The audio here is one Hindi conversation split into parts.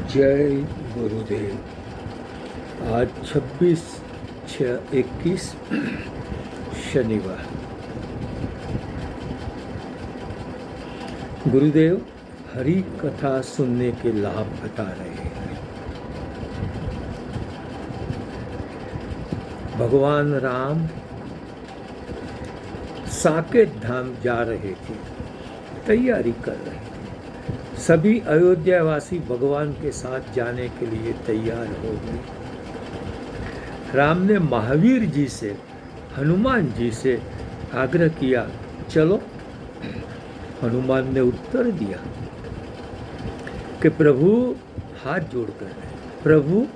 जय गुरुदेव। आज 26/6/21 शनिवार। गुरुदेव हरि कथा सुनने के लाभ बता रहे हैं। भगवान राम साकेत धाम जा रहे थे, तैयारी कर रहे थे। सभी अयोध्यावासी भगवान के साथ जाने के लिए तैयार हो गए। राम ने महावीर जी से, हनुमान जी से आग्रह किया, चलो। हनुमान ने उत्तर दिया कि प्रभु, हाथ जोड़कर, प्रभु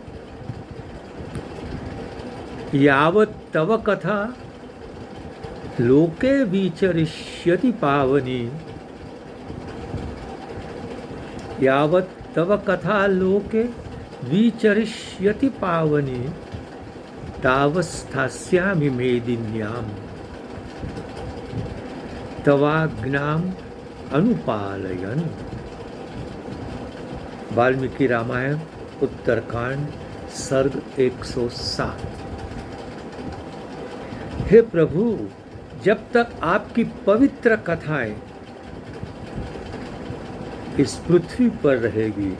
यावत तव कथा लोके विचरिष्यति पावनी, यावत तव कथा लोके विचरिष्यति पावनी, तावस्थास्यामि मेदिन्याम तवाज्ञाम अनुपालयन। वाल्मीकि रामायण उत्तरकांड सर्ग 107। हे प्रभु, जब तक आपकी पवित्र कथाएं इस पृथ्वी पर रहेगी,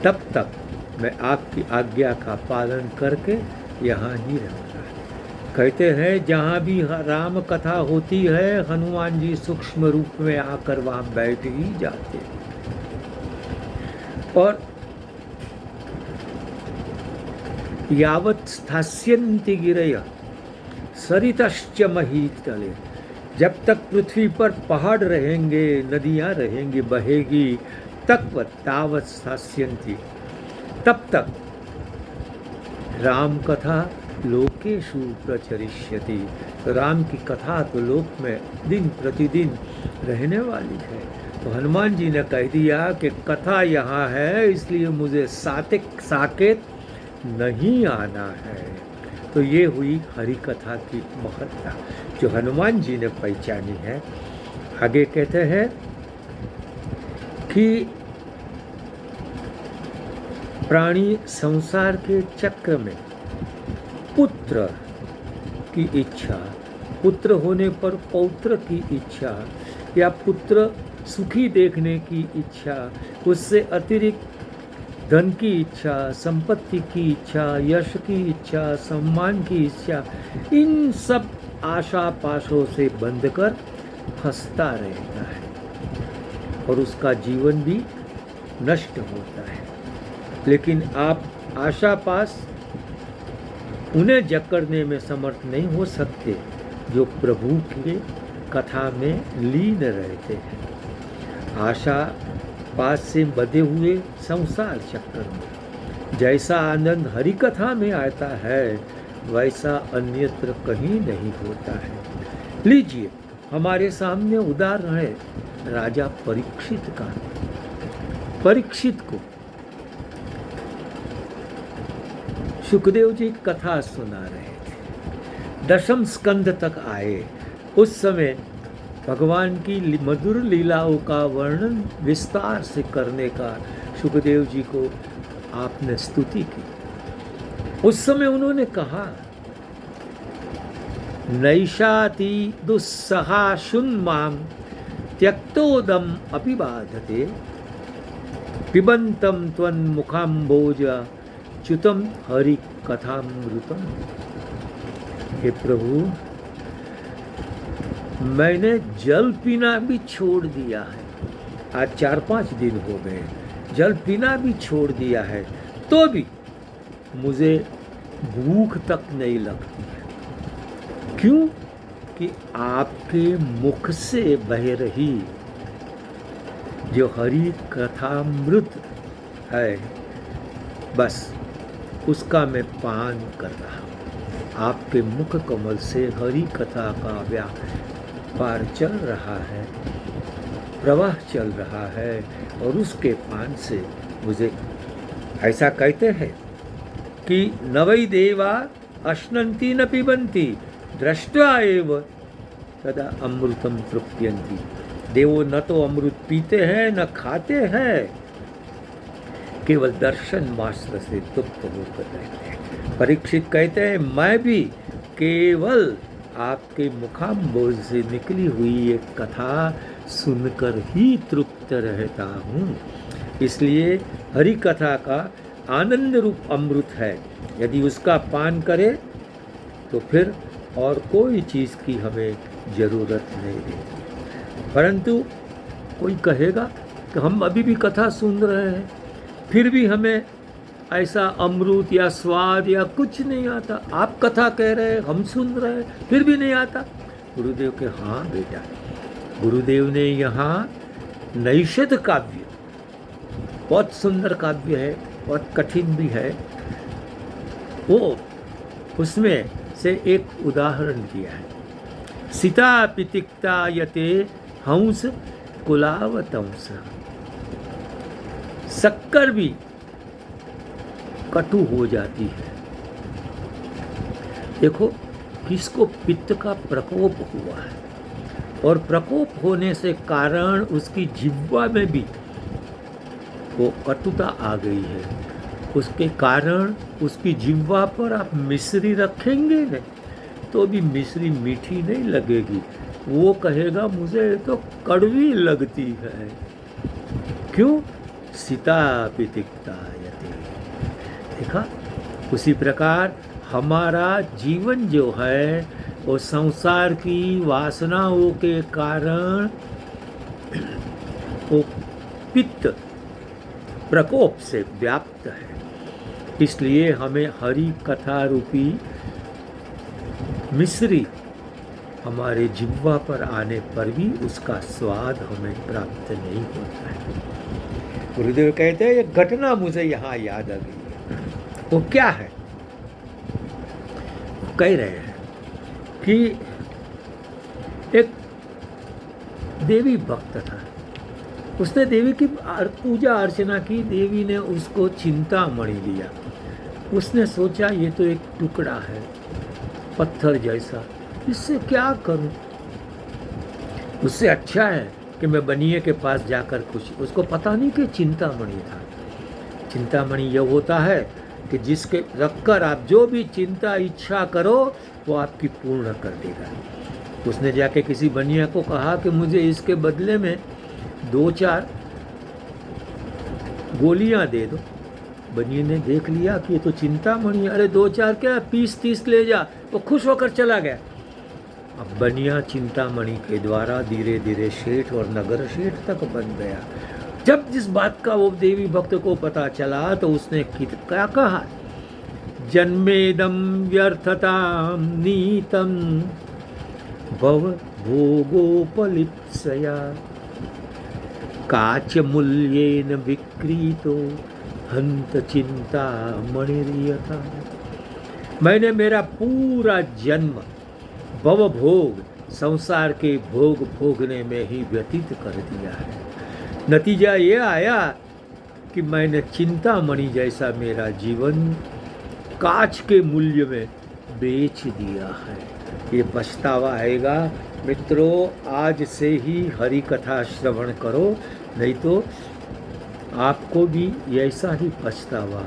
तब तक मैं आपकी आज्ञा का पालन करके यहाँ ही रहूँगा। कहते हैं जहाँ भी राम कथा होती है, हनुमान जी सूक्ष्म रूप में आकर वहाँ बैठ ही जाते। और यावत स्थास्यन्ति गिरय सरितश्च महीतले, जब तक पृथ्वी पर पहाड़ रहेंगे, नदियाँ रहेंगी, बहेगी, तावत स्थास्यन्ति, तब तक राम कथा लोकेषु प्रचरिष्यति। राम की कथा तो लोक में दिन प्रतिदिन रहने वाली है। तो हनुमान जी ने कह दिया कि कथा यहाँ है, इसलिए मुझे साकेत नहीं आना है। तो ये हुई हरि कथा की महत्ता जो हनुमान जी ने पहचानी है। आगे कहते हैं कि प्राणी संसार के चक्र में पुत्र की इच्छा, पुत्र होने पर पौत्र की इच्छा, या पुत्र सुखी देखने की इच्छा, उससे अतिरिक्त धन की इच्छा, संपत्ति की इच्छा, यश की इच्छा, सम्मान की इच्छा, इन सब आशा पाशों से बंधकर फंसता रहता है और उसका जीवन भी नष्ट होता है। लेकिन आप आशा पास उन्हें जकड़ने में समर्थ नहीं हो सकते जो प्रभु के कथा में लीन रहते हैं। आशा पास से बंधे हुए संसार चक्र में जैसा आनंद हरि कथा में आता है, वैसा अन्यत्र कहीं नहीं होता है। लीजिए, हमारे सामने उदाहरण है राजा परीक्षित का। परीक्षित को सुखदेव जी कथा सुना रहे थे, 10वें स्कंद तक आए। उस समय भगवान की मधुर लीलाओं का वर्णन विस्तार से करने का सुखदेव जी को आपने स्तुति की। उस समय उन्होंने कहा, नैषाति दुस्सहा शुन्मां त्यक्तोदम अपिबाधते, पिबंतम त्वन्मुखाम्भोज च्युतम हरि कथामृतम। हे प्रभु, मैंने जल पीना भी छोड़ दिया है। आज 4-5 दिन हो गए, जल पीना भी छोड़ दिया है, तो भी मुझे भूख तक नहीं लगती है। क्यों? कि आपके मुख से बह रही जो हरि कथामृत है, बस उसका मैं पान कर रहा हूँ। आपके मुख कमल से हरि कथा का व्यापार चल रहा है, प्रवाह चल रहा है, और उसके पान से मुझे, ऐसा कहते हैं कि नवै देवा अश्नन्ति न पिबन्ति दृष्ट्वा एव तदा अमृतम तृप्यन्ति। देवो न तो अमृत पीते हैं न खाते हैं, केवल दर्शन मात्र से तृप्त होकर रहते हैं। परीक्षित कहते हैं मैं भी केवल आपके मुखाम्बोज से निकली हुई एक कथा सुनकर ही तृप्त रहता हूँ। इसलिए हरि कथा का आनंद रूप अमृत है, यदि उसका पान करें तो फिर और कोई चीज़ की हमें ज़रूरत नहीं है। परंतु कोई कहेगा कि हम अभी भी कथा सुन रहे हैं, फिर भी हमें ऐसा अमृत या स्वाद या कुछ नहीं आता। आप कथा कह रहे हैं, हम सुन रहे हैं, फिर भी नहीं आता। गुरुदेव के हाँ बेटा, गुरुदेव ने यहाँ नैषध काव्य, बहुत सुंदर काव्य है, बहुत कठिन भी है, वो उसमें से एक उदाहरण दिया है। सीता पितिक्ता यते हंस कुलावतंस। शक्कर भी कटु हो जाती है। देखो किसको पित्त का प्रकोप हुआ है, और प्रकोप होने से कारण उसकी जिह्वा में भी वो कटुता आ गई है। उसके कारण उसकी जिह्वा पर आप मिश्री रखेंगे न तो भी मिश्री मीठी नहीं लगेगी, वो कहेगा मुझे तो कड़वी लगती है। क्यों? सीता पितिक्ता यते। देखा, उसी प्रकार हमारा जीवन जो है वो संसार की वासनाओं के कारण वो पित्त प्रकोप से व्याप्त है। इसलिए हमें हरि कथा रूपी मिश्री हमारे जिह्वा पर आने पर भी उसका स्वाद हमें प्राप्त नहीं होता है। गुरुदेव कहते हैं, ये घटना मुझे यहाँ याद आ गई है। वो क्या है? कह रहे हैं कि एक देवी भक्त था, उसने देवी की पूजा अर्चना की, देवी ने उसको चिंतामणि दिया। उसने सोचा ये तो एक टुकड़ा है पत्थर जैसा, इससे क्या करूं? उससे अच्छा है कि मैं बनिए के पास जाकर कुछ, उसको पता नहीं कि चिंतामणि था। चिंतामणि यह होता है कि जिसके रखकर आप जो भी चिंता इच्छा करो वो आपकी पूर्ण कर देगा। उसने जाके किसी बनिया को कहा कि मुझे इसके बदले में 2-4 गोलियां दे दो। बनिए ने देख लिया कि ये तो चिंतामणि, अरे 2-4 क्या, 20-30 ले जा। वो खुश होकर चला गया। अब बनिया चिंतामणि के द्वारा धीरे धीरे सेठ और नगर सेठ तक बन गया। जब जिस बात का वो देवी भक्त को पता चला तो उसने क्या कहा? जन्मेदम व्यर्थताम नीतम भव भोगोपलिप्सया काच मूल्येन विक्रीतो हंत चिंता मणिर्यथा। मैंने मेरा पूरा जन्म भवभोग, संसार के भोग भोगने में ही व्यतीत कर दिया है। नतीजा ये आया कि मैंने चिंतामणि जैसा मेरा जीवन कांच के मूल्य में बेच दिया है। ये पछतावा आएगा। मित्रों, आज से ही हरि कथा श्रवण करो, नहीं तो आपको भी ऐसा ही पछतावा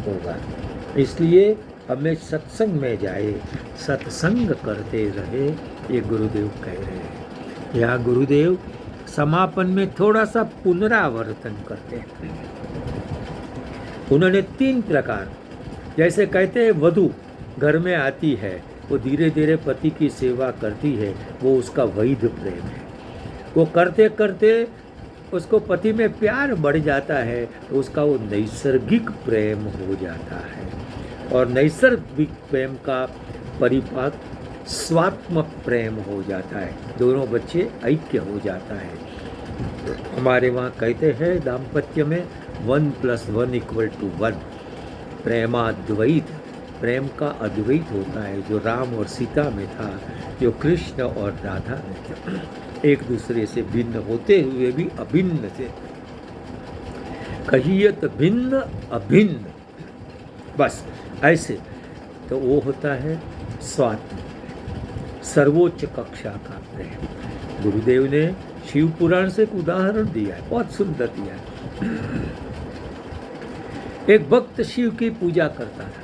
होगा। इसलिए हमें सत्संग में जाए, सत्संग करते रहे, ये गुरुदेव कह रहे हैं। यहाँ गुरुदेव समापन में थोड़ा सा पुनरावर्तन करते हैं। उन्होंने 3 प्रकार, जैसे कहते हैं वधू घर में आती है, वो धीरे धीरे पति की सेवा करती है, वो उसका वैध प्रेम है। वो करते करते उसको पति में प्यार बढ़ जाता है तो उसका वो नैसर्गिक प्रेम हो जाता है, और नैसर्गिक प्रेम का परिपाक स्वात्म प्रेम हो जाता है। दोनों बच्चे ऐक्य हो जाता है। हमारे वहाँ कहते हैं दाम्पत्य में 1 + 1 = 1। प्रेमाद्वैत, प्रेम का अद्वैत होता है, जो राम और सीता में था, जो कृष्ण और राधा में था। एक दूसरे से भिन्न होते हुए भी अभिन्न थे। कहियत भिन्न अभिन्न, बस ऐसे तो वो होता है स्वात्म, सर्वोच्च कक्षा का प्रेम। गुरुदेव ने शिव पुराण से एक उदाहरण दिया है, बहुत सुंदर दिया है। एक भक्त शिव की पूजा करता था,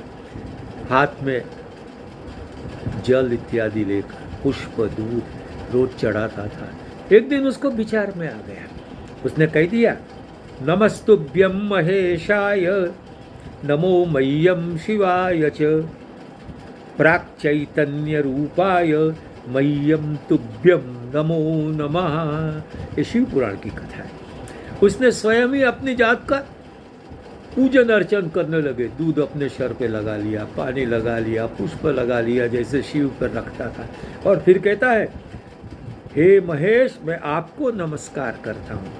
हाथ में जल इत्यादि लेकर पुष्प दूध रोज चढ़ाता था। एक दिन उसको विचार में आ गया, उसने कह दिया, नमस्तुभ्यं महेशाय नमो मह्यं शिवाय च प्राक् चैतन्य रूपाय मह्यम तुभ्यम नमो नमः। ये शिव पुराण की कथा है। उसने स्वयं ही अपनी जात का पूजन अर्चन करने लगे, दूध अपने सर पे लगा लिया, पानी लगा लिया, पुष्प लगा लिया जैसे शिव पर रखता था, और फिर कहता है, हे महेश, मैं आपको नमस्कार करता हूँ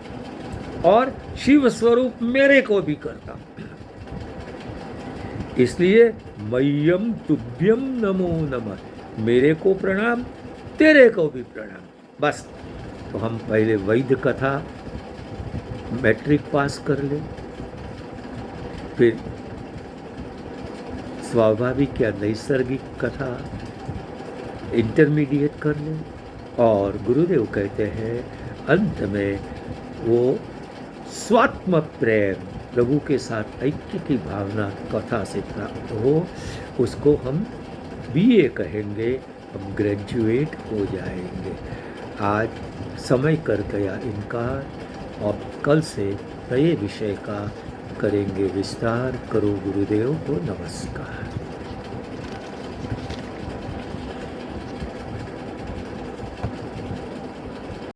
और शिव स्वरूप मेरे को भी करता हूँ, इसलिए मह्यम तुभ्यम नमो नमः, मेरे को प्रणाम, तेरे को भी प्रणाम। बस, तो हम पहले वैद्य कथा मैट्रिक पास कर ले, फिर स्वाभाविक या नैसर्गिक कथा इंटरमीडिएट कर ले, और गुरुदेव कहते हैं अंत में वो स्वात्म प्रेम, प्रभु के साथ ऐक्य की भावना कथा से प्राप्त हो, उसको हम बीए कहेंगे, हम ग्रेजुएट हो जाएंगे। आज समय कर गया इनकार, और कल से नए विषय का करेंगे विस्तार। करो गुरुदेव को नमस्कार।